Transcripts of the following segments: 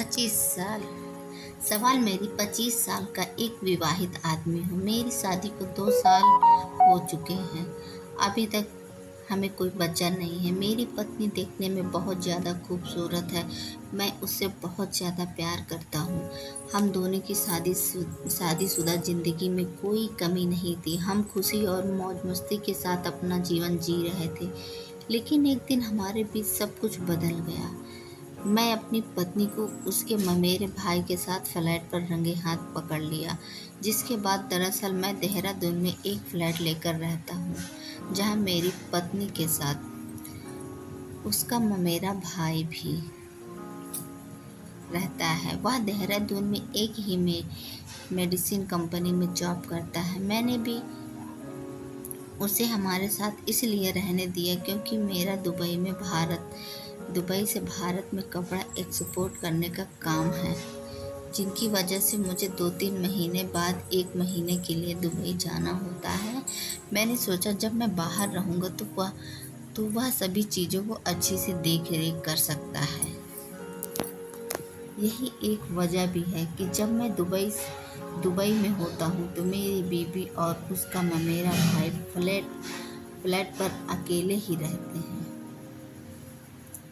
25 साल। सवाल मेरी 25 साल का एक विवाहित आदमी हूँ। मेरी शादी को 2 साल हो चुके हैं। अभी तक हमें कोई बच्चा नहीं है। मेरी पत्नी देखने में बहुत ज़्यादा खूबसूरत है। मैं उससे बहुत ज़्यादा प्यार करता हूँ। हम दोनों की शादीशुदा ज़िंदगी में कोई कमी नहीं थी। हम खुशी और मौज मस्ती के साथ अपना जीवन जी रहे थे। लेकिन एक दिन हमारे बीच सब कुछ बदल गया। मैं अपनी पत्नी को उसके ममेरे भाई के साथ फ्लैट पर रंगे हाथ पकड़ लिया, जिसके बाद दरअसल मैं देहरादून में एक फ्लैट लेकर रहता हूँ, जहाँ मेरी पत्नी के साथ उसका ममेरा भाई भी रहता है। वह देहरादून में एक ही मेडिसिन कंपनी में जॉब करता है। मैंने भी उसे हमारे साथ इसलिए रहने दिया क्योंकि मेरा दुबई से भारत में कपड़ा एक्सपोर्ट करने का काम है, जिनकी वजह से मुझे 2-3 महीने बाद 1 महीने के लिए दुबई जाना होता है। मैंने सोचा जब मैं बाहर रहूँगा तो वह सभी चीज़ों को अच्छी से देख रेख कर सकता है। यही एक वजह भी है कि जब मैं दुबई में होता हूँ तो मेरी बीवी और उसका ममेरा भाई फ्लैट पर अकेले ही रहते हैं।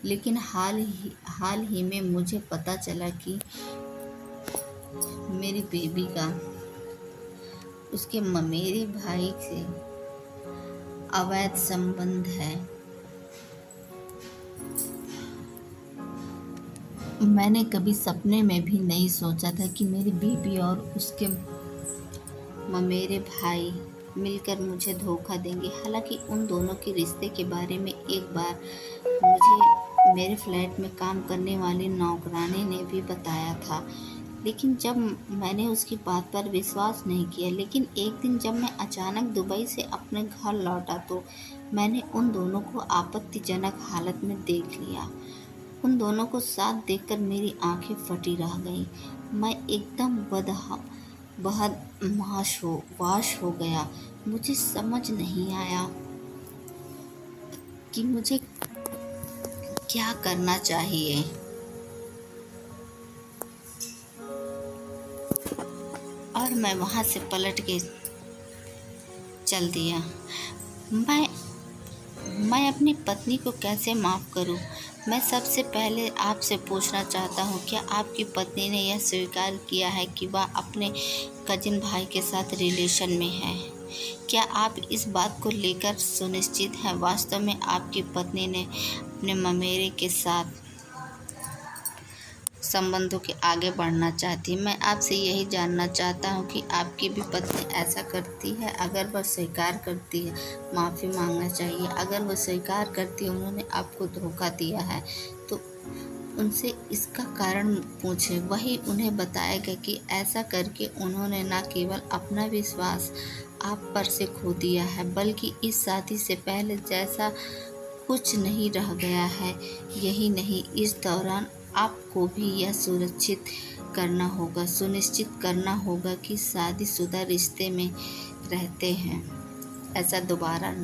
लेकिन हाल ही में मुझे पता चला कि मेरी बेबी का उसके ममेरे भाई से अवैध संबंध है। मैंने कभी सपने में भी नहीं सोचा था कि मेरी बेबी और उसके ममेरे भाई मिलकर मुझे धोखा देंगे। हालांकि उन दोनों के रिश्ते के बारे में एक बार मुझे मेरे फ्लैट में काम करने वाली नौकरानी ने भी बताया था, लेकिन जब मैंने उसकी बात पर विश्वास नहीं किया। लेकिन एक दिन जब मैं अचानक दुबई से अपने घर लौटा तो मैंने उन दोनों को आपत्तिजनक हालत में देख लिया। उन दोनों को साथ देखकर मेरी आंखें फटी रह गईं। मैं एकदम वाश हो गया। मुझे समझ नहीं आया कि मुझे क्या करना चाहिए। और मैं वहाँ से पलट के चल दिया। मैं अपनी पत्नी को कैसे माफ़ करूं? मैं सबसे पहले आपसे पूछना चाहता हूं, क्या आपकी पत्नी ने यह स्वीकार किया है कि वह अपने कजिन भाई के साथ रिलेशन में है? क्या आप इस बात को लेकर सुनिश्चित हैं वास्तव में आपकी पत्नी ने अपने ममेरे के साथ संबंधों के आगे बढ़ना चाहती? मैं आपसे यही जानना चाहता हूँ कि आपकी भी पत्नी ऐसा करती है? अगर वह स्वीकार करती है, माफ़ी मांगना चाहिए। अगर वह स्वीकार करती है उन्होंने आपको धोखा दिया है तो उनसे इसका कारण पूछें। वही उन्हें बताएगा कि ऐसा करके उन्होंने न केवल अपना विश्वास आप पर से खो दिया है, बल्कि इस शादी से पहले जैसा कुछ नहीं रह गया है। यही नहीं, इस दौरान आपको भी यह सुनिश्चित करना होगा कि शादीशुदा रिश्ते में रहते हैं ऐसा दोबारा ना